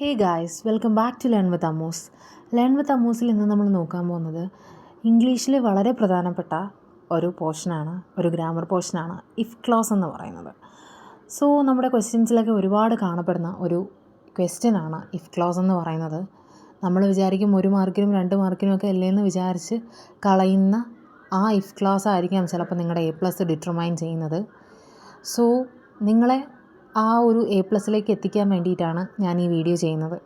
Hey guys, welcome back to learn with Ammu's. Learn with അമ്മൂസിൽ ഇന്ന് നമ്മൾ നോക്കാൻ പോകുന്നത് ഇംഗ്ലീഷിലെ വളരെ പ്രധാനപ്പെട്ട ഒരു പോർഷനാണ്, ഒരു ഗ്രാമർ പോർഷനാണ് ഇഫ് ക്ലോസ് എന്ന് പറയുന്നത്. സോ നമ്മുടെ ക്വസ്റ്റ്യൻസിലൊക്കെ ഒരുപാട് കാണപ്പെടുന്ന ഒരു ക്വസ്റ്റ്യനാണ് ഇഫ് ക്ലോസ് എന്ന് പറയുന്നത്. നമ്മൾ വിചാരിക്കും 1 മാർക്കിനും 2 മാർക്കിനും ഒക്കെ അല്ലേന്ന് വിചാരിച്ച് കളയുന്ന ആ ഇഫ് ക്ലോസ് ആയിരിക്കാം ചിലപ്പോൾ നിങ്ങളുടെ A+ ഡിറ്റർമൈൻ ചെയ്യുന്നത്. സോ നിങ്ങളെ ആ ഒരു A+ എത്തിക്കാൻ വേണ്ടിയിട്ടാണ് ഞാൻ ഈ വീഡിയോ ചെയ്യുന്നത്.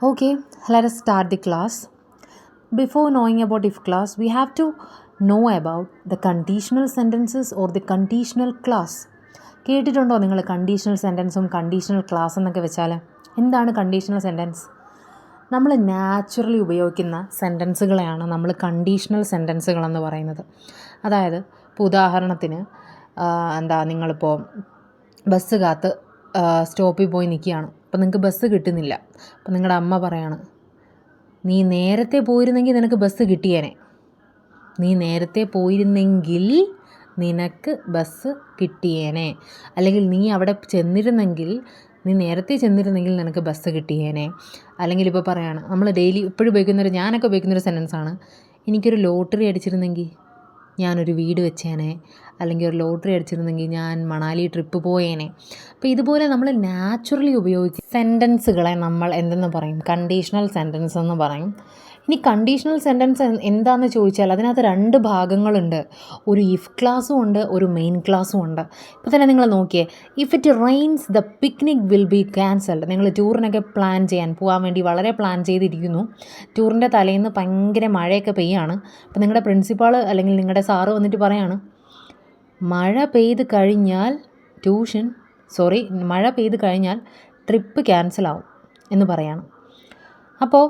Okay, let us start the class. Before knowing about if clause, we have to know about the conditional sentences or the conditional clause. കേട്ടിട്ടുണ്ടോ നിങ്ങൾ കണ്ടീഷണൽ സെൻറ്റൻസും കണ്ടീഷണൽ ക്ലാസ് എന്നൊക്കെ വെച്ചാൽ? എന്താണ് കണ്ടീഷണൽ സെൻറ്റൻസ്? നമ്മൾ നാച്ചുറലി ഉപയോഗിക്കുന്ന സെൻറ്റൻസുകളെയാണ് നമ്മൾ കണ്ടീഷണൽ സെൻറ്റൻസുകളെന്ന് പറയുന്നത്. അതായത് ഇപ്പോൾ ഉദാഹരണത്തിന് നിങ്ങളിപ്പോൾ ബസ് കാത്ത് സ്റ്റോപ്പിൽ പോയി നിൽക്കുകയാണ്. അപ്പോൾ നിങ്ങൾക്ക് ബസ് കിട്ടുന്നില്ല. അപ്പോൾ നിങ്ങളുടെ അമ്മ പറയാണ്, നീ നേരത്തെ പോയിരുന്നെങ്കിൽ നിനക്ക് ബസ് കിട്ടിയേനെ. നീ നേരത്തെ പോയിരുന്നെങ്കിൽ നിനക്ക് ബസ് കിട്ടിയേനെ. അല്ലെങ്കിൽ നീ അവിടെ ചെന്നിരുന്നെങ്കിൽ, നീ നേരത്തെ ചെന്നിരുന്നെങ്കിൽ നിനക്ക് ബസ് കിട്ടിയേനെ. അല്ലെങ്കിൽ ഇപ്പോൾ പറയാണ്, നമ്മൾ ഡെയിലി എപ്പോഴും ഞാനൊക്കെ ഉപയോഗിക്കുന്നൊരു സെൻറ്റൻസാണ്, എനിക്കൊരു ലോട്ടറി അടിച്ചിരുന്നെങ്കിൽ ഞാനൊരു വീട് വെച്ചേനെ. അല്ലെങ്കിൽ ഒരു ലോട്ടറി അടിച്ചിരുന്നെങ്കിൽ ഞാൻ മണാലി ട്രിപ്പ് പോയേനെ. അപ്പോൾ ഇതുപോലെ നമ്മൾ നാച്ചുറലി ഉപയോഗിക്കുന്ന സെൻറ്റൻസുകളെ നമ്മൾ എന്തെന്ന് പറയും? കണ്ടീഷണൽ സെൻറ്റൻസ് എന്ന് പറയും. ഇനി കണ്ടീഷണൽ സെൻറ്റൻസ് എന്താണെന്ന് ചോദിച്ചാൽ അതിനകത്ത് 2 ഭാഗങ്ങളുണ്ട്. ഒരു ഇഫ് ക്ലാസ്സും ഉണ്ട്, ഒരു മെയിൻ ക്ലാസ്സും ഉണ്ട്. ഇപ്പോൾ തന്നെ നിങ്ങൾ നോക്കിയേ, if it rains the picnic will be cancelled. നിങ്ങൾ ടൂറിനൊക്കെ പോകാൻ വേണ്ടി വളരെ പ്ലാൻ ചെയ്തിരിക്കുന്നു. ടൂറിൻ്റെ തലേന്ന് ഭയങ്കര മഴയൊക്കെ പെയ്യാണ്. അപ്പോൾ നിങ്ങളുടെ പ്രിൻസിപ്പാൾ അല്ലെങ്കിൽ നിങ്ങളുടെ സാറ് വന്നിട്ട് പറയാണ്, മഴ പെയ്ത് കഴിഞ്ഞാൽ ട്രിപ്പ് ക്യാൻസലാവും എന്ന് പറയാണ്. അപ്പോൾ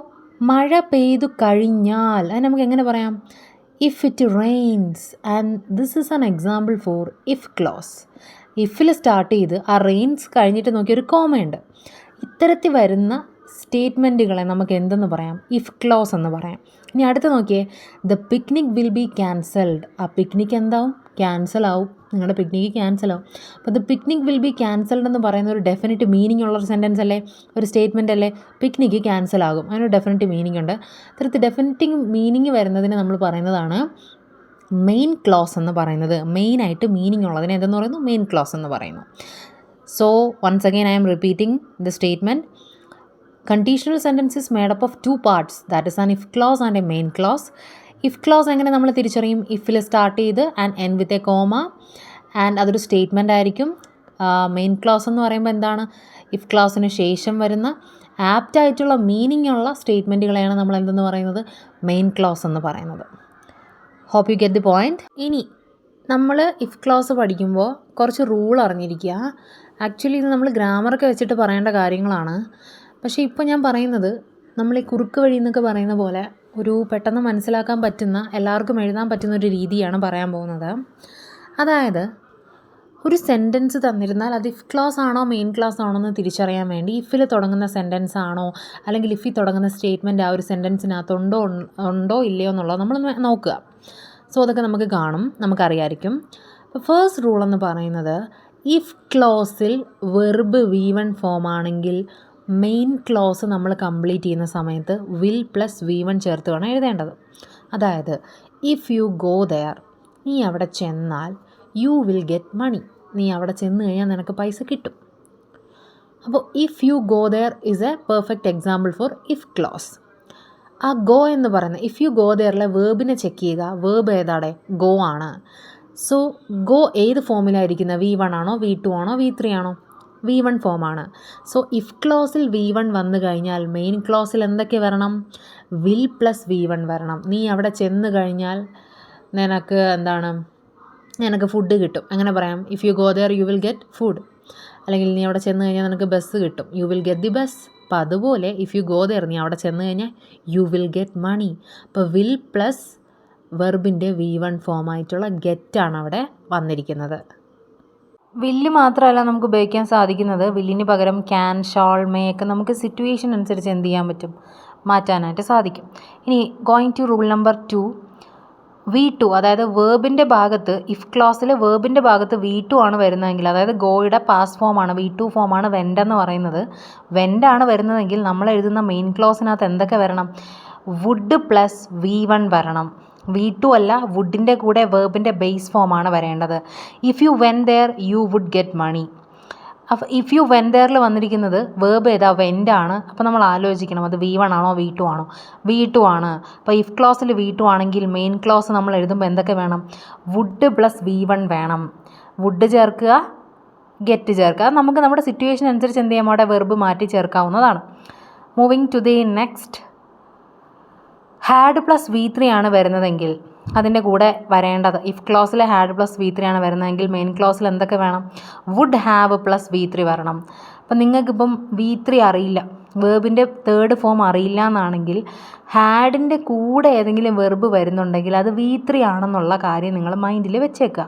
മഴ പെയ്തു കഴിഞ്ഞാൽ അത് നമുക്ക് എങ്ങനെ പറയാം? If it rains. And this is an example for if clause. ഇഫിൽ സ്റ്റാർട്ട് ചെയ്ത് ആ റെയിൻസ് കഴിഞ്ഞിട്ട് നോക്കിയൊരു കോമയുണ്ട്. ഇത്തരത്തിൽ വരുന്ന സ്റ്റേറ്റ്മെൻറ്റുകളെ നമുക്ക് എന്തെന്ന് പറയാം? ഇഫ് ക്ലോസ് എന്ന് പറയാം. ഇനി അടുത്ത് നോക്കിയേ, the picnic will be cancelled. ആ പിക്നിക് എന്താവും? ക്യാൻസൽ ആവും. നിങ്ങളുടെ പിക്നിക്ക് ക്യാൻസൽ ആവും. അപ്പോൾ the picnic will be cancelled എന്ന് പറയുന്ന ഒരു ഡെഫിനിറ്റ് മീനിങ് ഉള്ളൊരു സെൻറ്റൻസ് അല്ലേ, ഒരു സ്റ്റേറ്റ്മെൻ്റ് അല്ലേ? പിക്നിക്ക് ക്യാൻസൽ ആകും, അതിനൊരു ഡെഫിനിറ്റ് മീനിങ് ഉണ്ട്. ഇത്തരത്തിൽ ഡെഫിനിറ്റ് മീനിങ് വരുന്നതിന് നമ്മൾ പറയുന്നതാണ് മെയിൻ ക്ലോസ് എന്ന് പറയുന്നത്. മെയിനായിട്ട് മീനിങ് ഉള്ളതിന് എന്തെന്ന് പറയുന്നു? മെയിൻ ക്ലോസ് എന്ന് പറയുന്നു. So once again I am repeating the statement. Conditional sentence is made up of 2 parts, that is an if clause and a main clause. If clause എങ്ങനെ നമ്മൾ തിരിച്ചറിയും? ഇഫിൽ സ്റ്റാർട്ട് ചെയ്ത് and end with a comma, and അതൊരു statement ആയിരിക്കും. Main clause എന്ന് പറയുമ്പോൾ എന്താണ്? If ക്ലോസിന് ശേഷം വരുന്ന ആപ്റ്റായിട്ടുള്ള മീനിങ് ഉള്ള സ്റ്റേറ്റ്മെൻറ്റുകളെയാണ് നമ്മൾ എന്തെന്ന് പറയുന്നത്? മെയിൻ ക്ലോസ് എന്ന് പറയുന്നത്. Hope you get the point. ഇനി നമ്മൾ ഇഫ് ക്ലോസ് പഠിക്കുമ്പോൾ കുറച്ച് റൂൾ അറിഞ്ഞിരിക്കുക. ആക്ച്വലി ഇത് നമ്മൾ ഗ്രാമറൊക്കെ വെച്ചിട്ട് പറയേണ്ട കാര്യങ്ങളാണ്. പക്ഷേ ഇപ്പോൾ ഞാൻ പറയുന്നത് നമ്മൾ ഈ കുറുക്ക് വഴി എന്നൊക്കെ പറയുന്ന പോലെ ഒരു പെട്ടെന്ന് മനസ്സിലാക്കാൻ പറ്റുന്ന, എല്ലാവർക്കും എഴുതാൻ പറ്റുന്ന ഒരു രീതിയാണ് പറയാൻ പോകുന്നത്. അതായത് ഒരു സെൻറ്റൻസ് തന്നിരുന്നാൽ അത് ഇഫ് ക്ലോസ് ആണോ മെയിൻ ക്ലോസ് ആണോ എന്ന് തിരിച്ചറിയാൻ വേണ്ടി ഇഫിൽ തുടങ്ങുന്ന സെൻറ്റൻസ് ആണോ അല്ലെങ്കിൽ ഇഫിൽ തുടങ്ങുന്ന സ്റ്റേറ്റ്മെൻറ്റ് ആ ഒരു സെൻറ്റൻസിനകത്ത് ഉണ്ടോ ഇല്ലയോ എന്നുള്ളത് നമ്മൾ നോക്കുക. സോ അതൊക്കെ നമുക്ക് കാണും, നമുക്കറിയാമായിരിക്കും. അപ്പോൾ ഫസ്റ്റ് റൂൾ എന്ന് പറയുന്നത്, ഇഫ് ക്ലോസിൽ വെർബ് V1 ഫോം ആണെങ്കിൽ മെയിൻ ക്ലോസ് നമ്മൾ കംപ്ലീറ്റ് ചെയ്യുന്ന സമയത്ത് വിൽ പ്ലസ് V1 ചേർത്ത് വേണം എഴുതേണ്ടത്. അതായത് ഇഫ് യു ഗോ ദെയർ, നീ അവിടെ ചെന്നാൽ, യു വിൽ ഗെറ്റ് മണി, നീ അവിടെ ചെന്ന് കഴിഞ്ഞാൽ നിനക്ക് പൈസ കിട്ടും. അപ്പോൾ if you go there is a perfect example for if clause. ആ ഗോ എന്ന് പറയുന്നത്, ഇഫ് യു ഗോ ദെയറിലെ വേർബിനെ ചെക്ക് ചെയ്യുക. വേർബ് ഏതാടെ? ഗോ ആണ്. സോ ഗോ ഏത് ഫോമിലായിരിക്കുന്നത്? V1 ആണോ, V2 ആണോ, V3 ആണോ? V1 ഫോമാണ്. സോ ഇഫ് ക്ലോസിൽ V1 വന്നു കഴിഞ്ഞാൽ മെയിൻ ക്ലോസിൽ എന്തൊക്കെ വരണം? വിൽ പ്ലസ് V1 വരണം. നീ അവിടെ ചെന്ന് കഴിഞ്ഞാൽ നിനക്ക് ഫുഡ് കിട്ടും, അങ്ങനെ പറയാം. If you go there you will get food. അല്ലെങ്കിൽ നീ അവിടെ ചെന്ന് കഴിഞ്ഞാൽ നിനക്ക് ബസ് കിട്ടും, you will get the bus. അപ്പോൾ അതുപോലെ ഇഫ് യു ഗോ ദെയർ, നീ അവിടെ ചെന്ന് കഴിഞ്ഞാൽ യു വിൽ ഗെറ്റ് മണി. അപ്പോൾ വിൽ പ്ലസ് വെർബിൻ്റെ V1 ഫോമായിട്ടുള്ള ഗെറ്റാണ് അവിടെ വന്നിരിക്കുന്നത്. വില്ല് മാത്രമല്ല നമുക്ക് ഉപയോഗിക്കാൻ സാധിക്കുന്നത്, വില്ലിന് പകരം ക്യാൻ, ഷാൾ, മേ ഒക്കെ നമുക്ക് സിറ്റുവേഷൻ അനുസരിച്ച് എന്ത് ചെയ്യാൻ പറ്റും? മാറ്റാനായിട്ട് സാധിക്കും. ഇനി going two rule number 2, V2 അതായത് വേർബിൻ്റെ ഭാഗത്ത് ഇഫ് ക്ലോസിൽ വേർബിൻ്റെ ഭാഗത്ത് V2 ആണ് വരുന്നതെങ്കിൽ, അതായത് ഗോയുടെ പാസ്റ്റ് ഫോമാണ് V2 ഫോമാണ് വെൻ്റ് എന്ന് പറയുന്നത്, വെൻ്റാണ് വരുന്നതെങ്കിൽ നമ്മൾ എഴുതുന്ന മെയിൻ ക്ലോസിനകത്ത് എന്തൊക്കെ വരണം? വുഡ് പ്ലസ് V1 വരണം. V2 അല്ല, വുഡിൻ്റെ കൂടെ വേർബിൻ്റെ ബേസ് ഫോമാണ് വരേണ്ടത്. If you went there you would get money. അപ്പോൾ ഇഫ് യു വെൻ ദെയറിൽ വന്നിരിക്കുന്നത് വേർബ് ഏതാ? വെൻ്റാണ്. അപ്പോൾ നമ്മൾ ആലോചിക്കണം അത് V1 ആണോ V2 ആണോ? V2 ആണ്. അപ്പോൾ ഇഫ് ക്ലോസിൽ V2 ആണെങ്കിൽ മെയിൻ ക്ലോസ് നമ്മൾ എഴുതുമ്പോൾ എന്തൊക്കെ വേണം? വുഡ് പ്ലസ് V1 വേണം. വുഡ് ചേർക്കുക, ഗെറ്റ് ചേർക്കുക. നമുക്ക് നമ്മുടെ സിറ്റുവേഷൻ അനുസരിച്ച് എന്ത് ചെയ്യാം? അവിടെ വെർബ് മാറ്റി ചേർക്കാവുന്നതാണ്. Moving to the next. Had plus V3 ആണ് വരുന്നതെങ്കിൽ അതിൻ്റെ കൂടെ വരേണ്ടത്, ഇഫ് ക്ലോസിൽ ഹാഡ് പ്ലസ് V3 ആണ് വരുന്നതെങ്കിൽ മെയിൻ ക്ലോസിൽ എന്തൊക്കെ വേണം? വുഡ് ഹാവ് പ്ലസ് V3 വരണം. അപ്പം നിങ്ങൾക്കിപ്പം V3 അറിയില്ല, വേർബിൻ്റെ തേർഡ് ഫോം അറിയില്ല എന്നാണെങ്കിൽ ഹാഡിൻ്റെ കൂടെ ഏതെങ്കിലും വെർബ് വരുന്നുണ്ടെങ്കിൽ അത് V3 ആണെന്നുള്ള കാര്യം നിങ്ങൾ മൈൻഡിൽ വെച്ചേക്കുക.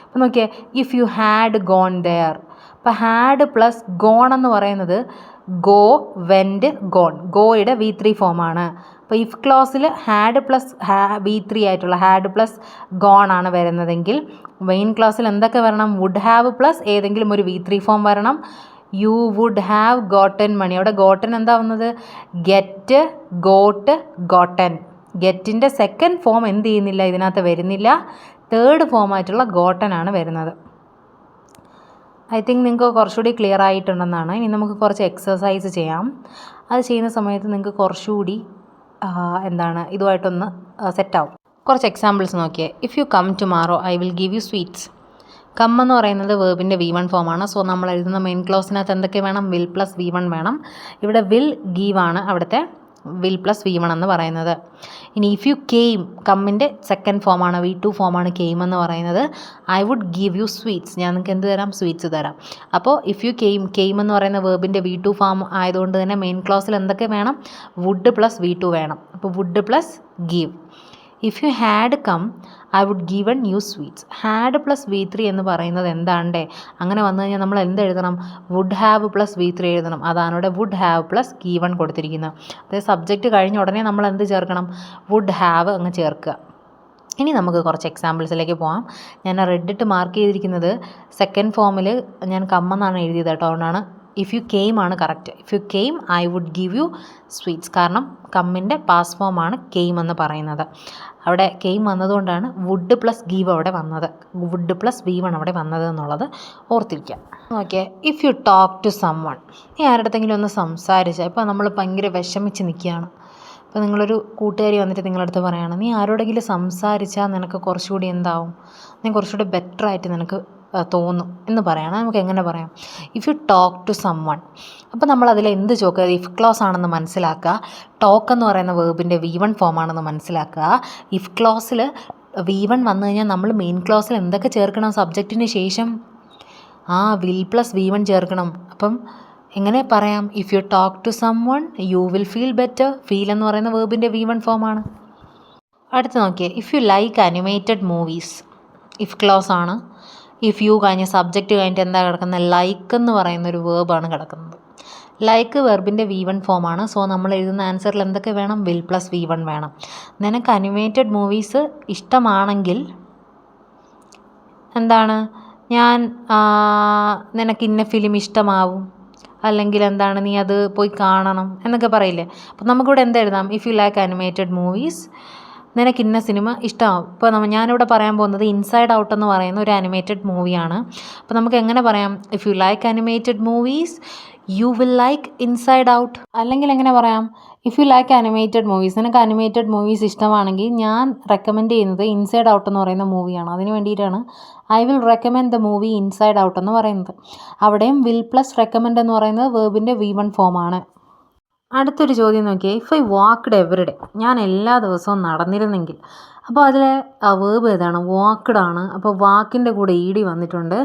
അപ്പം നോക്കിയേ, if you had gone there. അപ്പോൾ ഹാഡ് പ്ലസ് ഗോൺ എന്ന് പറയുന്നത് ഗോ, വെൻറ്റ്, ഗോൺ, ഗോയുടെ V3 ഫോമാണ്. അപ്പോൾ ഇഫ് ക്ലോസിൽ ഹാഡ് പ്ലസ് V3 ആയിട്ടുള്ള ഹാഡ് പ്ലസ് ഗോൺ ആണ് വരുന്നതെങ്കിൽ മെയിൻ ക്ലോസിൽ എന്തൊക്കെ വരണം? വുഡ് ഹാവ് പ്ലസ് ഏതെങ്കിലും ഒരു V3 ഫോം വരണം. യു വുഡ് ഹാവ് ഗോട്ടൻ മണി. അവിടെ ഗോട്ടൻ എന്താ വന്നത്? Get, got, ഗോട്ടൻ. ഗെറ്റിൻ്റെ സെക്കൻഡ് ഫോം എന്ത് ചെയ്യുന്നില്ല, ഇതിനകത്ത് വരുന്നില്ല. തേർഡ് ഫോമായിട്ടുള്ള ഗോട്ടൻ ആണ് വരുന്നത്. ഐ തിങ്ക് നിങ്ങൾക്ക് കുറച്ചുകൂടി ക്ലിയർ ആയിട്ടുണ്ടെന്നാണ്. ഇനി നമുക്ക് കുറച്ച് എക്സസൈസ് ചെയ്യാം. അത് ചെയ്യുന്ന സമയത്ത് നിങ്ങൾക്ക് കുറച്ചുകൂടി ഇതുമായിട്ടൊന്ന് സെറ്റാവും. കുറച്ച് എക്സാമ്പിൾസ് നോക്കിയേ. If you come tomorrow I will give you sweets. Come എന്ന് പറയുന്നത് വേർബിൻ്റെ V1 ഫോമാണ്. സോ നമ്മൾ എഴുതുന്ന മെയിൻ ക്ലോസിനകത്ത് എന്തൊക്കെ വേണം? വിൽ പ്ലസ് V1 വേണം. ഇവിടെ വിൽ ഗീവ് ആണ് അവിടുത്തെ വിൽ പ്ലസ് V1 എന്ന് പറയുന്നത്. ഇനി ഇഫ് യു കെയിം, കമ്മിൻ്റെ സെക്കൻഡ് ഫോമാണ്, V2 ഫോമാണ് കെയിം എന്ന് പറയുന്നത്. I would give you sweets. ഞാൻ നിങ്ങൾക്ക് എന്ത് തരാം? സ്വീറ്റ്സ് തരാം. അപ്പോൾ ഇഫ് യു കെയിം, കെയിം എന്ന് പറയുന്ന വേർബിൻ്റെ V2 ഫോം ആയതുകൊണ്ട് തന്നെ മെയിൻ ക്ലോസിൽ എന്തൊക്കെ വേണം? വുഡ് പ്ലസ് V2 വേണം. അപ്പോൾ would plus give. If you had come I would given you sweets. Had plus V3 എന്ന് പറയുന്നത് എന്താണ്ടേ? അങ്ങനെ വന്നു കഴിഞ്ഞാൽ നമ്മൾ എന്ത് എഴുതണം? വുഡ് ഹാവ് പ്ലസ് V3 എഴുതണം. അതാണ് ഇവിടെ വുഡ് ഹാവ് പ്ലസ് ഗീവൺ കൊടുത്തിരിക്കുന്നത്. അതായത് സബ്ജക്റ്റ് കഴിഞ്ഞ ഉടനെ നമ്മൾ എന്ത് ചേർക്കണം? വുഡ് ഹാവ് അങ്ങ് ചേർക്കുക. ഇനി നമുക്ക് കുറച്ച് എക്സാമ്പിൾസിലേക്ക് പോകാം. ഞാൻ റെഡിട്ട് മാർക്ക് ചെയ്തിരിക്കുന്നത് സെക്കൻഡ് ഫോമിൽ ഞാൻ കമ്മെന്നാണ് എഴുതിയത് കേട്ടോ. അതുകൊണ്ടാണ് ഇഫ് യു കെയിം ആണ് correct. If you came I would give you sweets. കാരണം കമ്മിൻ്റെ പാസ്റ്റ് ഫോമാണ് കെയിം എന്ന് പറയുന്നത്. അവിടെ കെയിം വന്നതുകൊണ്ടാണ് വുഡ് പ്ലസ് ഗീവ് അവിടെ വന്നത്, വുഡ് പ്ലസ് V1 അവിടെ വന്നത് എന്നുള്ളത് ഓർത്തിരിക്കുക. Okay. If you talk to someone. നീ ആരുടെങ്കിലും ഒന്ന് സംസാരിച്ചാൽ, ഇപ്പോൾ നമ്മൾ ഭയങ്കര വിഷമിച്ച് നിൽക്കുകയാണ്. അപ്പോൾ നിങ്ങളൊരു കൂട്ടുകാരി വന്നിട്ട് നിങ്ങളടുത്ത് പറയുകയാണ്, നീ ആരോടെങ്കിലും സംസാരിച്ചാൽ നിനക്ക് കുറച്ചുകൂടി എന്താവും? നീ കുറച്ചുകൂടി ബെറ്ററായിട്ട് നിനക്ക് തോന്നും എന്ന് പറയണം. നമുക്ക് എങ്ങനെ പറയാം? If you talk to someone. അപ്പോൾ നമ്മളതിൽ എന്ത് ചോക്കുക? ഇഫ് ക്ലോസ് ആണെന്ന് മനസ്സിലാക്കുക. ടോക്ക് എന്ന് പറയുന്ന വേർബിൻ്റെ V1 ഫോമാണെന്ന് മനസ്സിലാക്കുക. ഇഫ് ക്ലോസിൽ V1 വന്നു കഴിഞ്ഞാൽ നമ്മൾ മെയിൻ ക്ലോസിൽ എന്തൊക്കെ ചേർക്കണം? സബ്ജക്റ്റിന് ശേഷം വിൽ പ്ലസ് V1 ചേർക്കണം. അപ്പം എങ്ങനെ പറയാം? If you talk to someone you will feel better. Feel എന്ന് പറയുന്ന വേർബിൻ്റെ V1 ഫോമാണ്. അടുത്ത് നോക്കിയേ. If you like animated movies. If clause ആണ്. ഇഫ് യു കഴിഞ്ഞ സബ്ജക്റ്റ് കഴിഞ്ഞിട്ട് എന്താ കിടക്കുന്നത്? ലൈക്ക് എന്ന് പറയുന്നൊരു വേർബാണ് കിടക്കുന്നത്. ലൈക്ക് വെർബിൻ്റെ V1 ഫോമാണ്. സോ നമ്മൾ എഴുതുന്ന ആൻസറിൽ എന്തൊക്കെ വേണം? വിൽ പ്ലസ് V1 വേണം. നിനക്ക് അനിമേറ്റഡ് മൂവീസ് ഇഷ്ടമാണെങ്കിൽ എന്താണ്? നിനക്ക് ഇന്ന ഫിലിം ഇഷ്ടമാവും, അല്ലെങ്കിൽ എന്താണ്, നീ അത് പോയി കാണണം എന്നൊക്കെ പറയില്ലേ. അപ്പം നമുക്കിവിടെ എന്താ എഴുതാം? If you like animated movies, നിനക്ക് ഇന്ന സിനിമ ഇഷ്ടമാവും. ഇപ്പോൾ ഞാനിവിടെ പറയാൻ പോകുന്നത് ഇൻസൈഡ് ഔട്ട് എന്ന് പറയുന്ന ഒരു അനിമേറ്റഡ് മൂവിയാണ്. അപ്പോൾ നമുക്ക് എങ്ങനെ പറയാം? If you like animated movies you will like inside out. അല്ലെങ്കിൽ എങ്ങനെ പറയാം? If you like animated movies, നിനക്ക് അനിമേറ്റഡ് മൂവീസ് ഇഷ്ടമാണെങ്കിൽ ഞാൻ റെക്കമെൻഡ് ചെയ്യുന്നത് ഇൻസൈഡ് ഔട്ട് എന്ന് പറയുന്ന മൂവിയാണ്. അതിന് വേണ്ടിയിട്ടാണ് I will recommend the movie inside out എന്ന് പറയുന്നത്. അവിടെയും വിൽ പ്ലസ് റെക്കമെൻഡ് എന്ന് പറയുന്നത് വേർബിൻ്റെ V1 ഫോമാണ്. അടുത്തൊരു ചോദ്യം നോക്കിയേ. If I walked every day, ഞാൻ എല്ലാ ദിവസവും നടന്നിരുന്നെങ്കിൽ. അപ്പോൾ അതിലെ വേർബ് ഏതാണ്? വാക്ക്ഡ് ആണ്. അപ്പോൾ വാക്കിൻ്റെ കൂടെ ED വന്നിട്ടുണ്ട്.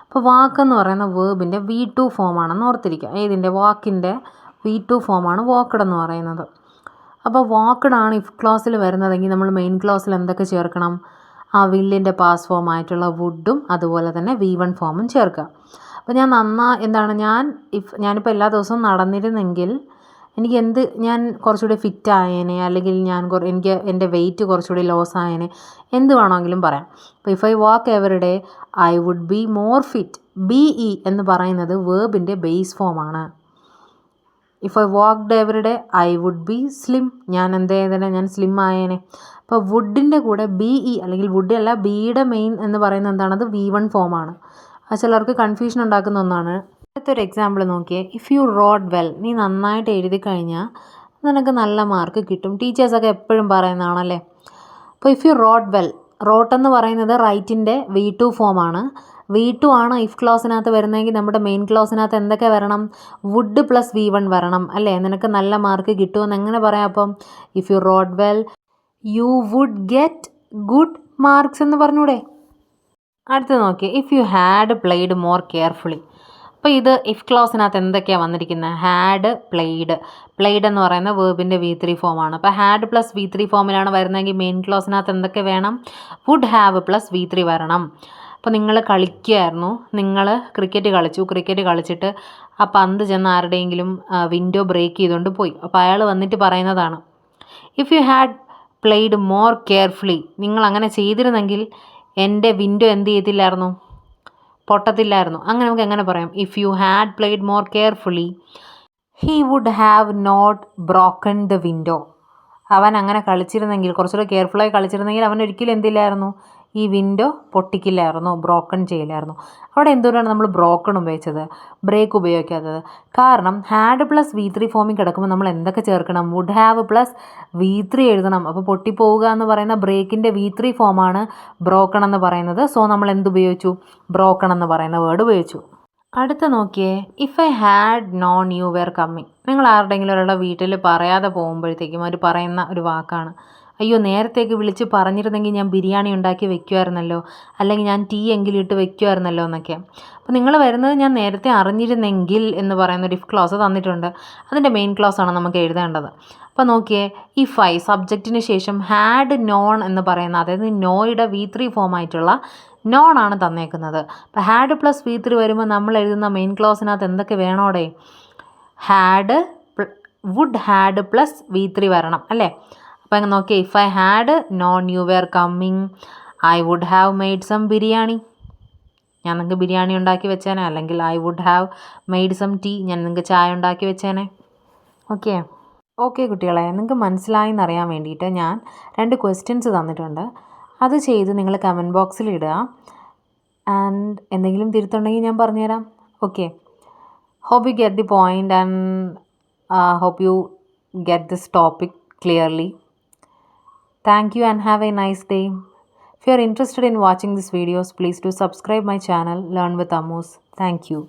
അപ്പോൾ വാക്കെന്ന് പറയുന്ന വേർബിൻ്റെ V2 ഫോമാണെന്ന് ഓർത്തിരിക്കുക. ഏതിൻ്റെ? വാക്കിൻ്റെ V2 ഫോമാണ് വാക്ക്ഡ് എന്ന് പറയുന്നത്. അപ്പോൾ വാക്ക്ഡ് ആണ് ഇഫ് ക്ലോസിൽ വരുന്നതെങ്കിൽ നമ്മൾ മെയിൻ ക്ലോസിൽ എന്തൊക്കെ ചേർക്കണം? വില്ലിൻ്റെ പാസ്റ്റ് ഫോമായിട്ടുള്ള വുഡും അതുപോലെ തന്നെ V1 ഫോമും ചേർക്കുക. അപ്പോൾ ഞാനിപ്പോൾ എല്ലാ ദിവസവും നടന്നിരുന്നെങ്കിൽ ഞാൻ കുറച്ചുകൂടി ഫിറ്റ് ആയേനെ, അല്ലെങ്കിൽ എനിക്ക് എൻ്റെ വെയിറ്റ് കുറച്ചുകൂടി ലോസ് ആയേനെ, എന്ത് വേണമെങ്കിലും പറയാം. അപ്പോൾ if I walk every day I would be more fit. BE എന്ന് പറയുന്നത് വേർബിൻ്റെ ബേസ് ഫോമാണ്. If I walked every day I would be slim. ഞാൻ സ്ലിം ആയേനെ. അപ്പോൾ വുഡിൻ്റെ കൂടെ BE അല്ലെങ്കിൽ വുഡ് അല്ല, ബിയുടെ മെയിൻ എന്ന് പറയുന്നത് എന്താണത് V1 ഫോമാണ്. അത് ചിലർക്ക് കൺഫ്യൂഷൻ ഉണ്ടാക്കുന്ന ഒന്നാണ്. അടുത്തൊരു എക്സാമ്പിൾ നോക്കിയേ. ഇഫ് യു റോഡ് വെൽ, നീ നന്നായിട്ട് എഴുതി കഴിഞ്ഞാൽ നിനക്ക് നല്ല മാർക്ക് കിട്ടും. ടീച്ചേഴ്സൊക്കെ എപ്പോഴും പറയുന്നതാണല്ലേ. അപ്പോൾ if you wrote well, wrote എന്ന് പറയുന്നത് റൈറ്റിൻ്റെ V2 ഫോമാണ്. V2 ആണ് ഇഫ് ക്ലോസിനകത്ത് വരുന്നതെങ്കിൽ നമ്മുടെ മെയിൻ ക്ലോസിനകത്ത് എന്തൊക്കെ വരണം? വുഡ് പ്ലസ് V1 വരണം അല്ലേ. നിനക്ക് നല്ല മാർക്ക് കിട്ടുമെന്ന് എങ്ങനെ പറയാം? അപ്പം if you wrote well you would get good marks എന്ന് പറഞ്ഞൂടെ. അടുത്ത് നോക്കിയേ. If you had played more carefully. അപ്പോൾ ഇത് ഇഫ് ക്ലോസിനകത്ത് എന്തൊക്കെയാണ് വന്നിരിക്കുന്നത്? ഹാഡ്, പ്ലേഡ് എന്ന് പറയുന്ന വേർബിൻ്റെ V3 ഫോമാണ്. അപ്പോൾ ഹാഡ് പ്ലസ് V3 ഫോമിലാണ് വരുന്നതെങ്കിൽ മെയിൻ ക്ലോസിനകത്ത് എന്തൊക്കെ വേണം? വുഡ് ഹാവ് പ്ലസ് V3 വരണം. അപ്പോൾ നിങ്ങൾ കളിക്കുകയായിരുന്നു, നിങ്ങൾ ക്രിക്കറ്റ് കളിച്ചിട്ട് ആ പന്ത് ചെന്ന് ആരുടെയെങ്കിലും വിൻഡോ ബ്രേക്ക് ചെയ്തുകൊണ്ട് പോയി. അപ്പോൾ അയാൾ വന്നിട്ട് പറയുന്നതാണ് if you had played more carefully. നിങ്ങൾ അങ്ങനെ ചെയ്തിരുന്നെങ്കിൽ എൻ്റെ വിൻഡോ എന്ത് ചെയ്തില്ലായിരുന്നു? പൊട്ടത്തില്ലായിരുന്നു. അങ്ങനെ നമുക്ക് എങ്ങനെ പറയാം? If you had played more carefully he would have not broken the window. അവൻ അങ്ങനെ കളിച്ചിരുന്നെങ്കിൽ, കുറച്ചുകൂടെ കെയർഫുള്ളായി കളിച്ചിരുന്നെങ്കിൽ അവൻ ഒരിക്കലും എന്തില്ലായിരുന്നു? ഈ വിൻഡോ പൊട്ടിക്കില്ലായിരുന്നു, ബ്രോക്കൺ ചെയ്യില്ലായിരുന്നു. അവിടെ എന്തുകൊണ്ടാണ് നമ്മൾ ബ്രോക്കൺ ഉപയോഗിച്ചത്, ബ്രേക്ക് ഉപയോഗിക്കാത്തത്? കാരണം ഹാഡ് പ്ലസ് V3 ഫോമിൽ കിടക്കുമ്പോൾ നമ്മൾ എന്തൊക്കെ ചേർക്കണം? വുഡ് ഹാവ് പ്ലസ് V3 എഴുതണം. അപ്പോൾ പൊട്ടിപ്പോവുക എന്ന് പറയുന്ന ബ്രേക്കിൻ്റെ V3 ഫോമാണ് ബ്രോക്കൺ എന്ന് പറയുന്നത്. സോ നമ്മൾ എന്തുപയോഗിച്ചു? ബ്രോക്കൺ എന്ന് പറയുന്ന വേർഡ് ഉപയോഗിച്ചു. അടുത്ത നോക്കിയേ. If I had known you were coming. നിങ്ങൾ ആരുടെയെങ്കിലും ഒരാളുടെ വീട്ടിൽ പറയാതെ പോകുമ്പോഴത്തേക്കും അവർ പറയുന്ന ഒരു വാക്കാണ്, അയ്യോ നേരത്തേക്ക് വിളിച്ച് പറഞ്ഞിരുന്നെങ്കിൽ ഞാൻ ബിരിയാണി ഉണ്ടാക്കി വെക്കുമായിരുന്നല്ലോ, അല്ലെങ്കിൽ ഞാൻ ടീ എങ്കിലും ഇട്ട് വെക്കുമായിരുന്നല്ലോ എന്നൊക്കെ. അപ്പോൾ നിങ്ങൾ വരുന്നത് ഞാൻ നേരത്തെ അറിഞ്ഞിരുന്നെങ്കിൽ എന്ന് പറയുന്ന ഒരു ഇഫ് ക്ലോസ് തന്നിട്ടുണ്ട്. അതിൻ്റെ മെയിൻ ക്ലോസ് ആണ് നമുക്ക് എഴുതേണ്ടത്. അപ്പോൾ നോക്കിയേ. ഇഫ് ഐ സബ്ജക്റ്റിന് ശേഷം ഹാഡ് നോൺ എന്ന് പറയുന്ന, അതായത് നോയുടെ V3 ഫോമായിട്ടുള്ള നോൺ ആണ് തന്നേക്കുന്നത്. അപ്പോൾ ഹാഡ് പ്ലസ് V3 വരുമ്പോൾ നമ്മൾ എഴുതുന്ന മെയിൻ ക്ലോസിനകത്ത് എന്തൊക്കെ വേണോടെ? വുഡ് ഹാഡ് പ്ലസ് V3 വരണം അല്ലേ. അപ്പോൾ അങ്ങനെ നോക്കിയേ. If I had known you were coming I would have made some biryani. ഞാൻ നിങ്ങൾക്ക് ബിരിയാണി ഉണ്ടാക്കി വെച്ചേനെ. അല്ലെങ്കിൽ I would have made some tea. ഞാൻ നിങ്ങൾക്ക് ചായ ഉണ്ടാക്കി വെച്ചേനെ. ഓക്കെ കുട്ടികളെ, നിങ്ങൾക്ക് മനസ്സിലായി എന്നറിയാൻ വേണ്ടിയിട്ട് ഞാൻ 2 ക്വസ്റ്റ്യൻസ് തന്നിട്ടുണ്ട്. അത് ചെയ്ത് നിങ്ങൾ കമൻറ്റ് ബോക്സിൽ ഇടുക. ആൻഡ് എന്തെങ്കിലും തിരുത്തുണ്ടെങ്കിൽ ഞാൻ പറഞ്ഞുതരാം. Okay, hope you get the point and hope you get this topic clearly. Thank you and have a nice day. If you are interested in watching these videos, please do subscribe my channel Learn with Ammuz. Thank you.